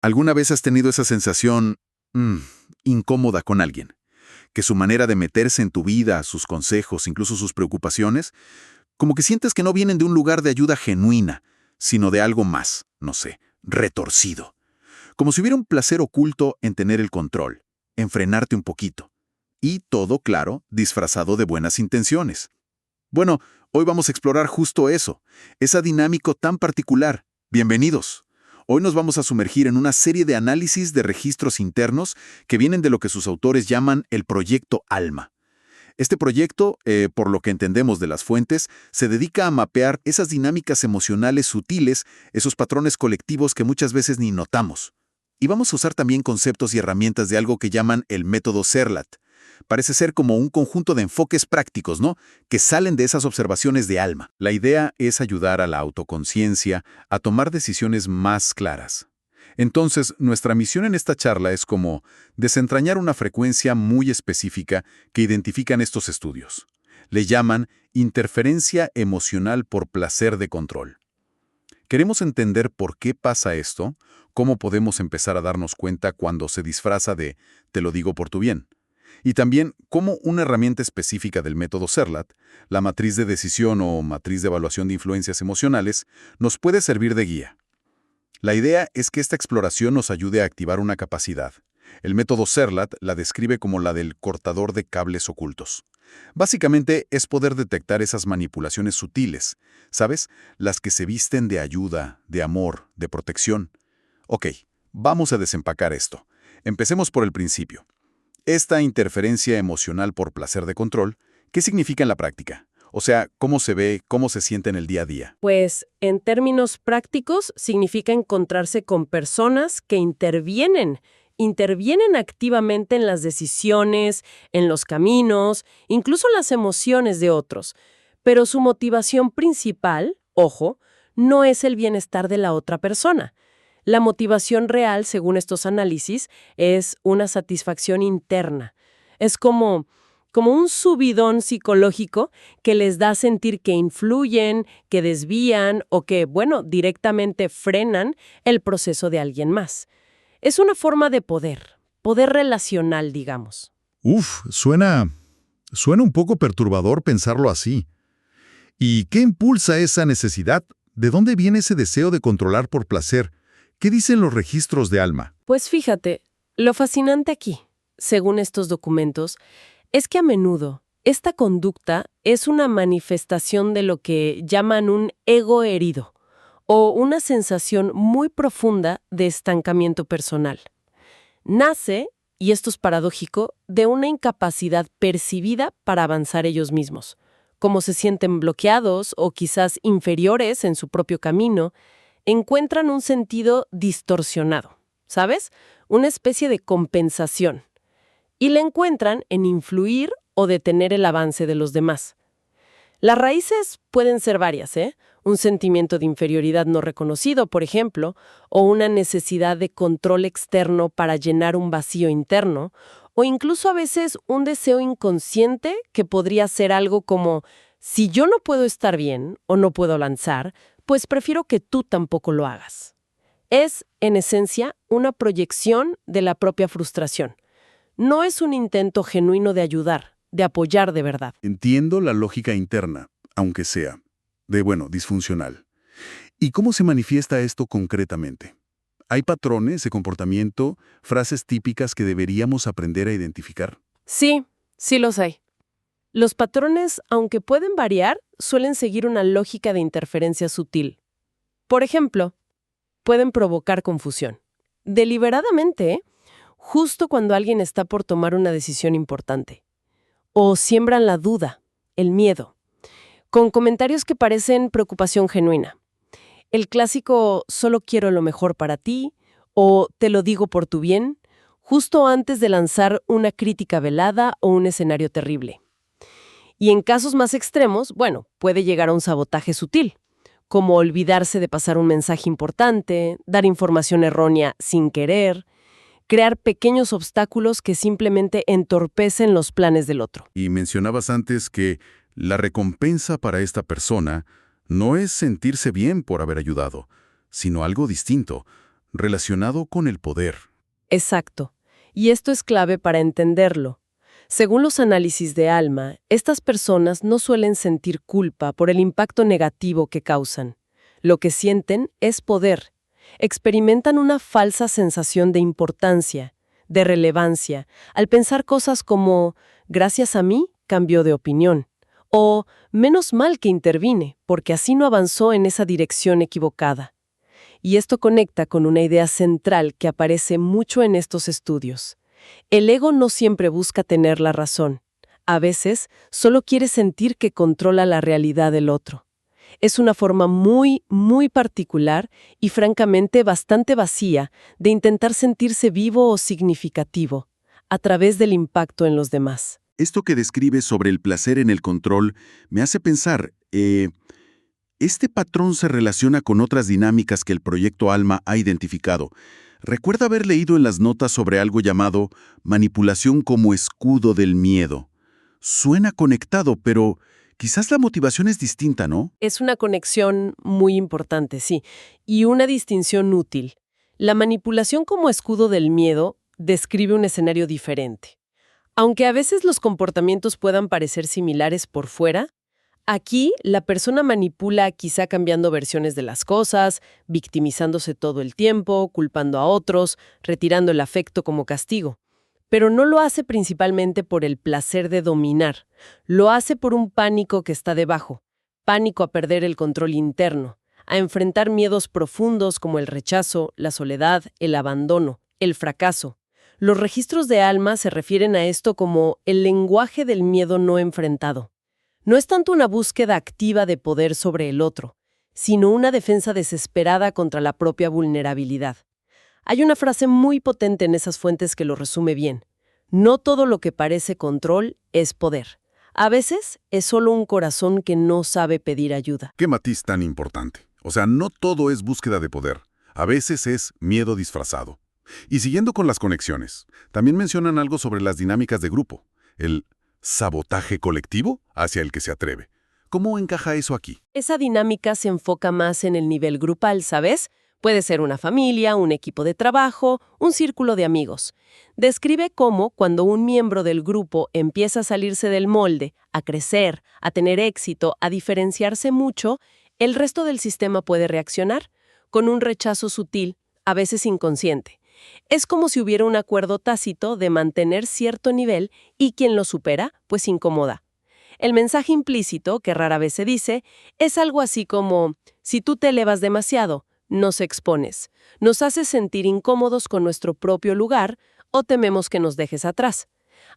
¿Alguna vez has tenido esa sensación mm, incómoda con alguien? Que su manera de meterse en tu vida, sus consejos, incluso sus preocupaciones, como que sientes que no vienen de un lugar de ayuda genuina, sino de algo más, no sé, retorcido. Como si hubiera un placer oculto en tener el control, en frenarte un poquito. Y todo, claro, disfrazado de buenas intenciones. Bueno, hoy vamos a explorar justo eso, esa dinámica tan particular. Bienvenidos. Hoy nos vamos a sumergir en una serie de análisis de registros internos que vienen de lo que sus autores llaman el Proyecto Alma. Este proyecto, por lo que entendemos de las fuentes, se dedica a mapear esas dinámicas emocionales sutiles, esos patrones colectivos que muchas veces ni notamos. Y vamos a usar también conceptos y herramientas de algo que llaman el método Serlat. Parece ser como un conjunto de enfoques prácticos, ¿no?, que salen de esas observaciones de alma. La idea es ayudar a la autoconciencia a tomar decisiones más claras. Entonces, nuestra misión en esta charla es como desentrañar una frecuencia muy específica que identifican estos estudios. Le llaman interferencia emocional por placer de control. Queremos entender por qué pasa esto, cómo podemos empezar a darnos cuenta cuando se disfraza de «te lo digo por tu bien». Y también cómo una herramienta específica del método Serlat, la matriz de decisión o matriz de evaluación de influencias emocionales, nos puede servir de guía. La idea es que esta exploración nos ayude a activar una capacidad. El método Serlat la describe como la del cortador de cables ocultos. Básicamente es poder detectar esas manipulaciones sutiles, ¿sabes? Las que se visten de ayuda, de amor, de protección. Ok, vamos a desempacar esto. Empecemos por el principio. Esta interferencia emocional por placer de control, ¿qué significa en la práctica? O sea, ¿cómo se ve, cómo se siente en el día a día? Pues, en términos prácticos, significa encontrarse con personas que intervienen activamente en las decisiones, en los caminos, incluso las emociones de otros. Pero su motivación principal, ojo, no es el bienestar de la otra persona. La motivación real, según estos análisis, es una satisfacción interna. Es como un subidón psicológico que les da a sentir que influyen, que desvían o que, bueno, directamente frenan el proceso de alguien más. Es una forma de poder relacional, digamos. Suena un poco perturbador pensarlo así. ¿Y qué impulsa esa necesidad? ¿De dónde viene ese deseo de controlar por placer? ¿Qué dicen los registros de alma? Pues fíjate, lo fascinante aquí, según estos documentos, es que a menudo esta conducta es una manifestación de lo que llaman un ego herido o una sensación muy profunda de estancamiento personal. Nace, y esto es paradójico, de una incapacidad percibida para avanzar ellos mismos, como se sienten bloqueados o quizás inferiores en su propio camino, encuentran un sentido distorsionado, ¿sabes? Una especie de compensación. Y la encuentran en influir o detener el avance de los demás. Las raíces pueden ser varias, ¿eh? Un sentimiento de inferioridad no reconocido, por ejemplo, o una necesidad de control externo para llenar un vacío interno, o incluso a veces un deseo inconsciente que podría ser algo como, si yo no puedo estar bien o no puedo lanzar, pues prefiero que tú tampoco lo hagas. Es, en esencia, una proyección de la propia frustración. No es un intento genuino de ayudar, de apoyar de verdad. Entiendo la lógica interna, aunque sea, disfuncional. ¿Y cómo se manifiesta esto concretamente? ¿Hay patrones de comportamiento, frases típicas que deberíamos aprender a identificar? Sí, sí los hay. Los patrones, aunque pueden variar, suelen seguir una lógica de interferencia sutil. Por ejemplo, pueden provocar confusión. Deliberadamente, justo cuando alguien está por tomar una decisión importante. O siembran la duda, el miedo, con comentarios que parecen preocupación genuina. El clásico «solo quiero lo mejor para ti» o «te lo digo por tu bien», justo antes de lanzar una crítica velada o un escenario terrible. Y en casos más extremos, puede llegar a un sabotaje sutil, como olvidarse de pasar un mensaje importante, dar información errónea sin querer, crear pequeños obstáculos que simplemente entorpecen los planes del otro. Y mencionabas antes que la recompensa para esta persona no es sentirse bien por haber ayudado, sino algo distinto. Relacionado con el poder. Exacto. Y esto es clave para entenderlo. Según los análisis de alma, estas personas no suelen sentir culpa por el impacto negativo que causan. Lo que sienten es poder. Experimentan una falsa sensación de importancia, de relevancia, al pensar cosas como, gracias a mí, cambió de opinión, o menos mal que intervine, porque así no avanzó en esa dirección equivocada. Y esto conecta con una idea central que aparece mucho en estos estudios. El ego no siempre busca tener la razón. A veces solo quiere sentir que controla la realidad del otro. Es una forma muy, muy particular y francamente bastante vacía de intentar sentirse vivo o significativo a través del impacto en los demás. Esto que describes sobre el placer en el control me hace pensar, ¿este patrón se relaciona con otras dinámicas que el proyecto Alma ha identificado? Recuerdo haber leído en las notas sobre algo llamado manipulación como escudo del miedo. Suena conectado, pero quizás la motivación es distinta, ¿no? Es una conexión muy importante, sí, y una distinción útil. La manipulación como escudo del miedo describe un escenario diferente. Aunque a veces los comportamientos puedan parecer similares por fuera, aquí la persona manipula quizá cambiando versiones de las cosas, victimizándose todo el tiempo, culpando a otros, retirando el afecto como castigo. Pero no lo hace principalmente por el placer de dominar, lo hace por un pánico que está debajo, pánico a perder el control interno, a enfrentar miedos profundos como el rechazo, la soledad, el abandono, el fracaso. Los registros de alma se refieren a esto como el lenguaje del miedo no enfrentado. No es tanto una búsqueda activa de poder sobre el otro, sino una defensa desesperada contra la propia vulnerabilidad. Hay una frase muy potente en esas fuentes que lo resume bien. No todo lo que parece control es poder. A veces es solo un corazón que no sabe pedir ayuda. Qué matiz tan importante. O sea, no todo es búsqueda de poder. A veces es miedo disfrazado. Y siguiendo con las conexiones, también mencionan algo sobre las dinámicas de grupo. El sabotaje colectivo hacia el que se atreve. ¿Cómo encaja eso aquí? Esa dinámica se enfoca más en el nivel grupal, ¿sabes? Puede ser una familia, un equipo de trabajo, un círculo de amigos. Describe cómo, cuando un miembro del grupo empieza a salirse del molde, a crecer, a tener éxito, a diferenciarse mucho, el resto del sistema puede reaccionar con un rechazo sutil, a veces inconsciente. Es como si hubiera un acuerdo tácito de mantener cierto nivel y quien lo supera, pues incomoda. El mensaje implícito, que rara vez se dice, es algo así como, si tú te elevas demasiado, nos expones, nos haces sentir incómodos con nuestro propio lugar o tememos que nos dejes atrás.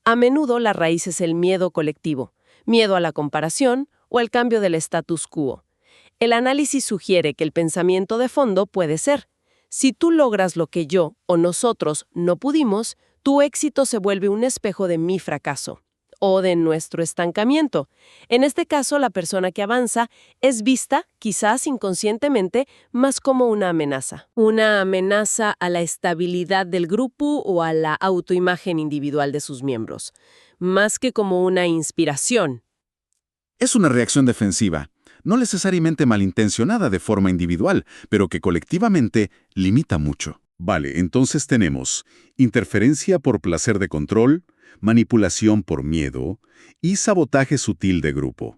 A menudo la raíz es el miedo colectivo, miedo a la comparación o al cambio del status quo. El análisis sugiere que el pensamiento de fondo puede ser, si tú logras lo que yo o nosotros no pudimos, tu éxito se vuelve un espejo de mi fracaso o de nuestro estancamiento. En este caso, la persona que avanza es vista, quizás inconscientemente, más como una amenaza. Una amenaza a la estabilidad del grupo o a la autoimagen individual de sus miembros, más que como una inspiración. Es una reacción defensiva, no necesariamente malintencionada de forma individual, pero que colectivamente limita mucho. Vale, entonces tenemos interferencia por placer de control, manipulación por miedo y sabotaje sutil de grupo.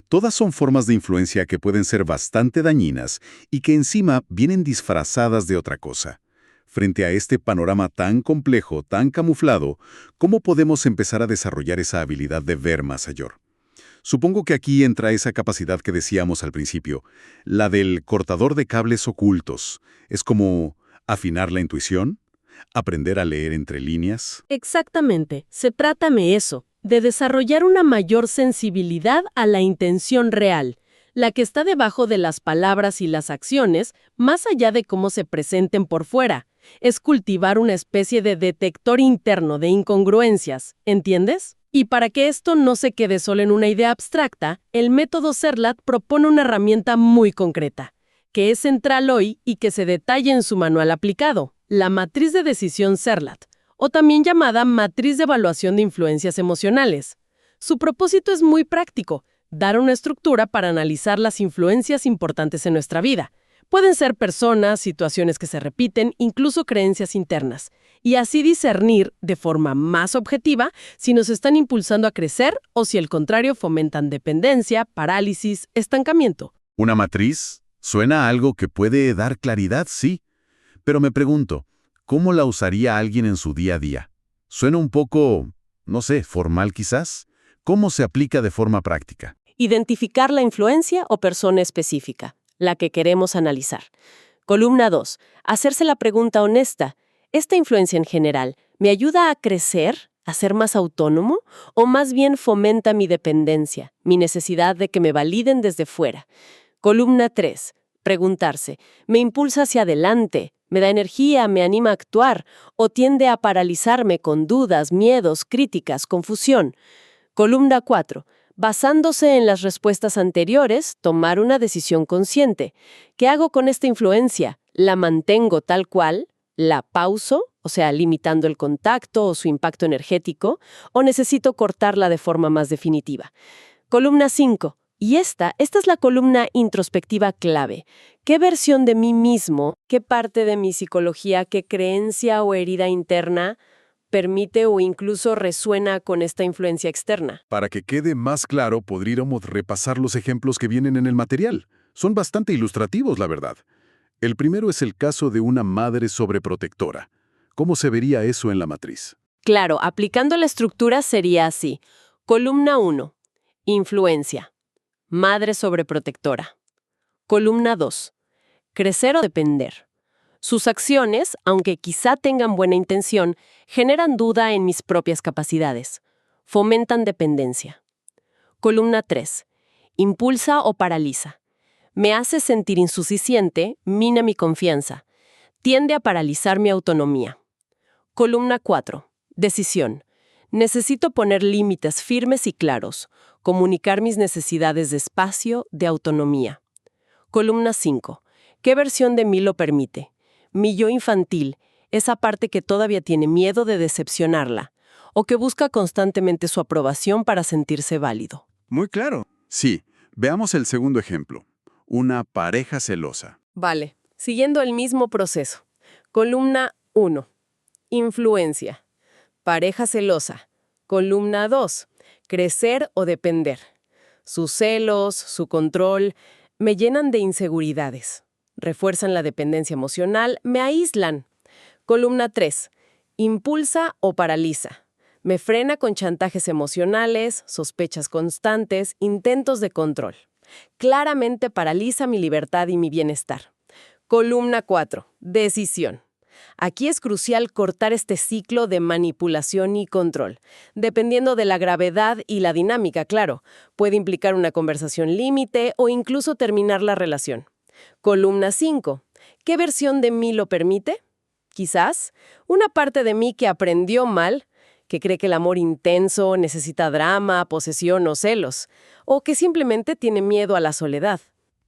Todas son formas de influencia que pueden ser bastante dañinas y que encima vienen disfrazadas de otra cosa. Frente a este panorama tan complejo, tan camuflado, ¿cómo podemos empezar a desarrollar esa habilidad de ver más allá? Supongo que aquí entra esa capacidad que decíamos al principio, la del cortador de cables ocultos. Es como afinar la intuición, aprender a leer entre líneas. Exactamente, se trata de eso, de desarrollar una mayor sensibilidad a la intención real, la que está debajo de las palabras y las acciones, más allá de cómo se presenten por fuera. Es cultivar una especie de detector interno de incongruencias, ¿entiendes? Y para que esto no se quede solo en una idea abstracta, el método CERLAT propone una herramienta muy concreta, que es central hoy y que se detalla en su manual aplicado, la matriz de decisión CERLAT, o también llamada matriz de evaluación de influencias emocionales. Su propósito es muy práctico, dar una estructura para analizar las influencias importantes en nuestra vida, Pueden ser personas, situaciones que se repiten, incluso creencias internas. Y así discernir de forma más objetiva si nos están impulsando a crecer o si al contrario fomentan dependencia, parálisis, estancamiento. Una matriz suena a algo que puede dar claridad, sí. Pero me pregunto, ¿cómo la usaría alguien en su día a día? Suena un poco, no sé, formal quizás. ¿Cómo se aplica de forma práctica? Identificar la influencia o persona específica, la que queremos analizar. Columna 2. Hacerse la pregunta honesta. ¿Esta influencia en general me ayuda a crecer, a ser más autónomo, o más bien fomenta mi dependencia, mi necesidad de que me validen desde fuera? Columna 3. Preguntarse. ¿Me impulsa hacia adelante? ¿Me da energía? ¿Me anima a actuar? ¿O tiende a paralizarme con dudas, miedos, críticas, confusión? Columna 4. Basándose en las respuestas anteriores, tomar una decisión consciente. ¿Qué hago con esta influencia? ¿La mantengo tal cual? ¿La pauso? O sea, limitando el contacto o su impacto energético. ¿O necesito cortarla de forma más definitiva? Columna 5. Y esta es la columna introspectiva clave. ¿Qué versión de mí mismo, qué parte de mi psicología, qué creencia o herida interna permite o incluso resuena con esta influencia externa? Para que quede más claro, podríamos repasar los ejemplos que vienen en el material. Son bastante ilustrativos, la verdad. El primero es el caso de una madre sobreprotectora. ¿Cómo se vería eso en la matriz? Claro, aplicando la estructura sería así. Columna 1. Influencia. Madre sobreprotectora. Columna 2. Crecer o depender. Sus acciones, aunque quizá tengan buena intención, generan duda en mis propias capacidades. Fomentan dependencia. Columna 3. Impulsa o paraliza. Me hace sentir insuficiente, mina mi confianza. Tiende a paralizar mi autonomía. Columna 4. Decisión. Necesito poner límites firmes y claros. Comunicar mis necesidades de espacio, de autonomía. Columna 5. ¿Qué versión de mí lo permite? Mi yo infantil, esa parte que todavía tiene miedo de decepcionarla, o que busca constantemente su aprobación para sentirse válido. Muy claro. Sí, veamos el segundo ejemplo. Una pareja celosa. Vale, siguiendo el mismo proceso. Columna 1. Influencia. Pareja celosa. Columna 2. Crecer o depender. Sus celos, su control, me llenan de inseguridades. Refuerzan la dependencia emocional, me aíslan. Columna 3. Impulsa o paraliza. Me frena con chantajes emocionales, sospechas constantes, intentos de control. Claramente paraliza mi libertad y mi bienestar. Columna 4. Decisión. Aquí es crucial cortar este ciclo de manipulación y control. Dependiendo de la gravedad y la dinámica, claro, puede implicar una conversación límite o incluso terminar la relación. Columna 5. ¿Qué versión de mí lo permite? Quizás una parte de mí que aprendió mal, que cree que el amor intenso necesita drama, posesión o celos, o que simplemente tiene miedo a la soledad.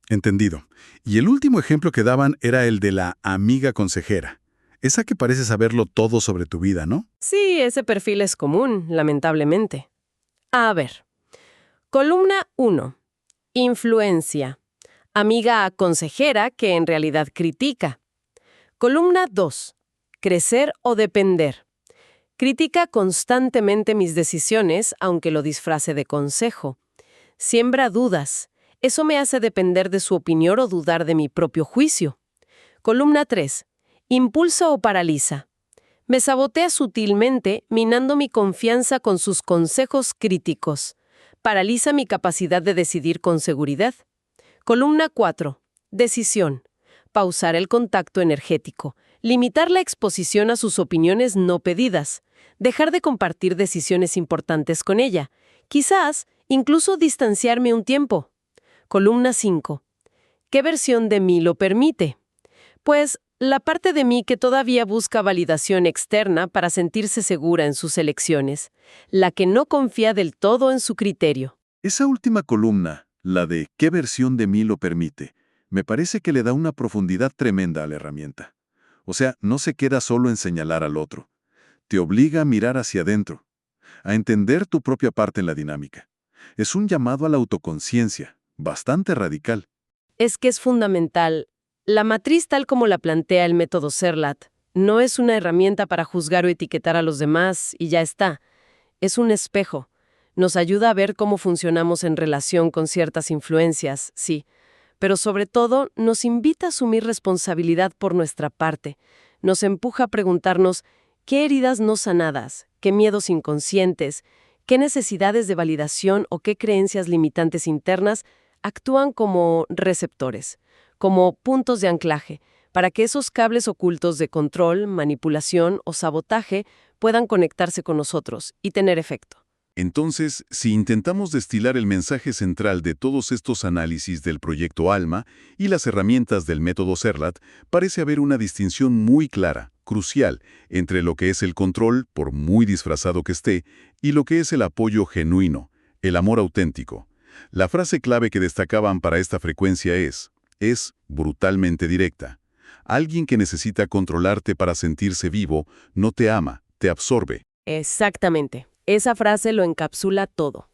Entendido. Y el último ejemplo que daban era el de la amiga consejera. Esa que parece saberlo todo sobre tu vida, ¿no? Sí, ese perfil es común, lamentablemente. A ver. Columna 1. Influencia. Amiga consejera que en realidad critica. Columna 2. Crecer o depender. Critica constantemente mis decisiones, aunque lo disfrace de consejo. Siembra dudas. Eso me hace depender de su opinión o dudar de mi propio juicio. Columna 3. Impulsa o paraliza. Me sabotea sutilmente, minando mi confianza con sus consejos críticos. Paraliza mi capacidad de decidir con seguridad. Columna 4. Decisión. Pausar el contacto energético. Limitar la exposición a sus opiniones no pedidas. Dejar de compartir decisiones importantes con ella. Quizás, incluso distanciarme un tiempo. Columna 5. ¿Qué versión de mí lo permite? Pues, la parte de mí que todavía busca validación externa para sentirse segura en sus elecciones. La que no confía del todo en su criterio. Esa última columna, la de ¿qué versión de mí lo permite?, me parece que le da una profundidad tremenda a la herramienta. O sea, no se queda solo en señalar al otro. Te obliga a mirar hacia adentro, a entender tu propia parte en la dinámica. Es un llamado a la autoconciencia, bastante radical. Es que es fundamental. La matriz tal como la plantea el método Serlat no es una herramienta para juzgar o etiquetar a los demás y ya está. Es un espejo. Nos ayuda a ver cómo funcionamos en relación con ciertas influencias, sí, pero sobre todo nos invita a asumir responsabilidad por nuestra parte. Nos empuja a preguntarnos qué heridas no sanadas, qué miedos inconscientes, qué necesidades de validación o qué creencias limitantes internas actúan como receptores, como puntos de anclaje, para que esos cables ocultos de control, manipulación o sabotaje puedan conectarse con nosotros y tener efecto. Entonces, si intentamos destilar el mensaje central de todos estos análisis del proyecto ALMA y las herramientas del método Serlat, parece haber una distinción muy clara, crucial, entre lo que es el control, por muy disfrazado que esté, y lo que es el apoyo genuino, el amor auténtico. La frase clave que destacaban para esta frecuencia es brutalmente directa. Alguien que necesita controlarte para sentirse vivo no te ama, te absorbe. Exactamente. Esa frase lo encapsula todo.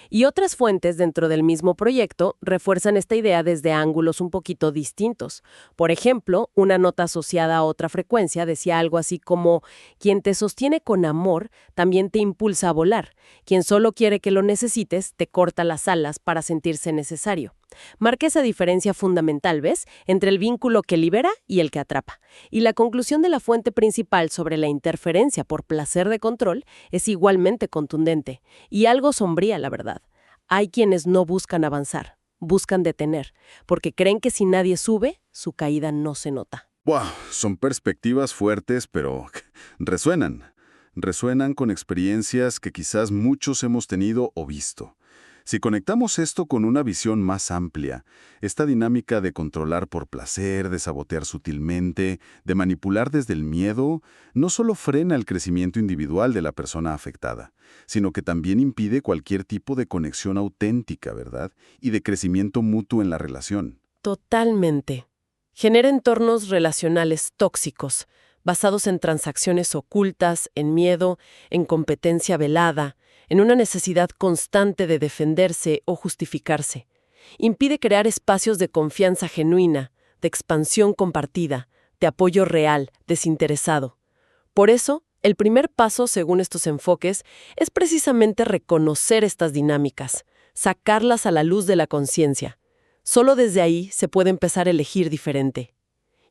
Y otras fuentes dentro del mismo proyecto refuerzan esta idea desde ángulos un poquito distintos. Por ejemplo, una nota asociada a otra frecuencia decía algo así como: quien te sostiene con amor también te impulsa a volar. Quien solo quiere que lo necesites te corta las alas para sentirse necesario. Marca esa diferencia fundamental, ¿ves?, entre el vínculo que libera y el que atrapa. Y la conclusión de la fuente principal sobre la interferencia por placer de control es igualmente contundente y algo sombría, la verdad. Hay quienes no buscan avanzar, buscan detener, porque creen que si nadie sube, su caída no se nota. Wow, son perspectivas fuertes, pero resuenan. Resuenan con experiencias que quizás muchos hemos tenido o visto. Si conectamos esto con una visión más amplia, esta dinámica de controlar por placer, de sabotear sutilmente, de manipular desde el miedo, no solo frena el crecimiento individual de la persona afectada, sino que también impide cualquier tipo de conexión auténtica, ¿verdad? Y de crecimiento mutuo en la relación. Totalmente. Genera entornos relacionales tóxicos, basados en transacciones ocultas, en miedo, en competencia velada, en una necesidad constante de defenderse o justificarse. Impide crear espacios de confianza genuina, de expansión compartida, de apoyo real, desinteresado. Por eso, el primer paso, según estos enfoques, es precisamente reconocer estas dinámicas, sacarlas a la luz de la conciencia. Solo desde ahí se puede empezar a elegir diferente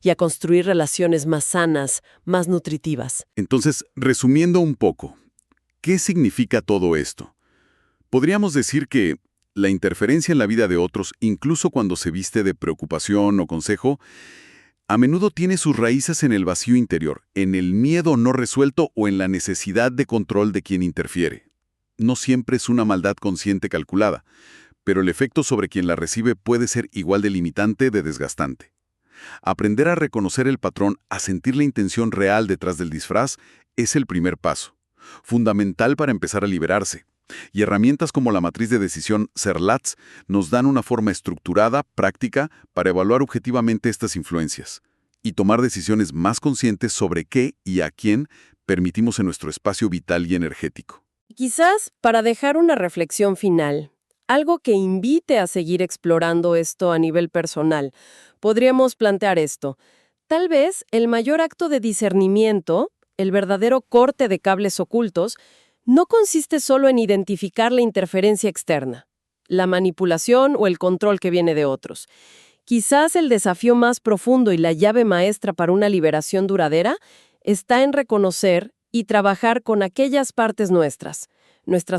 y a construir relaciones más sanas, más nutritivas. Entonces, resumiendo un poco, ¿qué significa todo esto? Podríamos decir que la interferencia en la vida de otros, incluso cuando se viste de preocupación o consejo, a menudo tiene sus raíces en el vacío interior, en el miedo no resuelto o en la necesidad de control de quien interfiere. No siempre es una maldad consciente calculada, pero el efecto sobre quien la recibe puede ser igual de limitante de desgastante. Aprender a reconocer el patrón, a sentir la intención real detrás del disfraz, es el primer paso, fundamental para empezar a liberarse. Y herramientas como la matriz de decisión Serlat nos dan una forma estructurada, práctica, para evaluar objetivamente estas influencias y tomar decisiones más conscientes sobre qué y a quién permitimos en nuestro espacio vital y energético. Quizás, para dejar una reflexión final, algo que invite a seguir explorando esto a nivel personal, podríamos plantear esto. Tal vez el mayor acto de discernimiento, el verdadero corte de cables ocultos, no consiste solo en identificar la interferencia externa, la manipulación o el control que viene de otros. Quizás el desafío más profundo y la llave maestra para una liberación duradera está en reconocer y trabajar con aquellas partes nuestras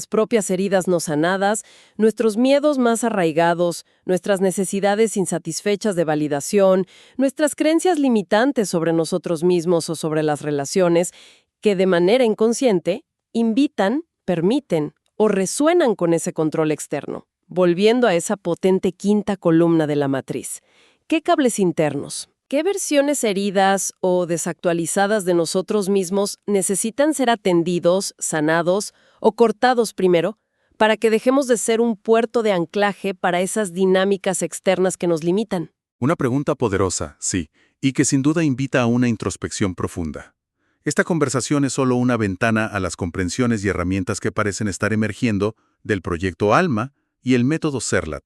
propias heridas no sanadas, nuestros miedos más arraigados, nuestras necesidades insatisfechas de validación, nuestras creencias limitantes sobre nosotros mismos o sobre las relaciones, que de manera inconsciente invitan, permiten o resuenan con ese control externo, volviendo a esa potente quinta columna de la matriz. ¿Qué cables internos? ¿Qué versiones heridas o desactualizadas de nosotros mismos necesitan ser atendidos, sanados o cortados primero para que dejemos de ser un puerto de anclaje para esas dinámicas externas que nos limitan? Una pregunta poderosa, sí, y que sin duda invita a una introspección profunda. Esta conversación es solo una ventana a las comprensiones y herramientas que parecen estar emergiendo del proyecto ALMA y el método Serlat.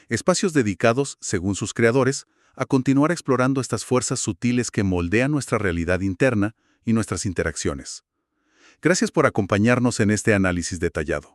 Espacios dedicados, según sus creadores, a continuar explorando estas fuerzas sutiles que moldean nuestra realidad interna y nuestras interacciones. Gracias por acompañarnos en este análisis detallado.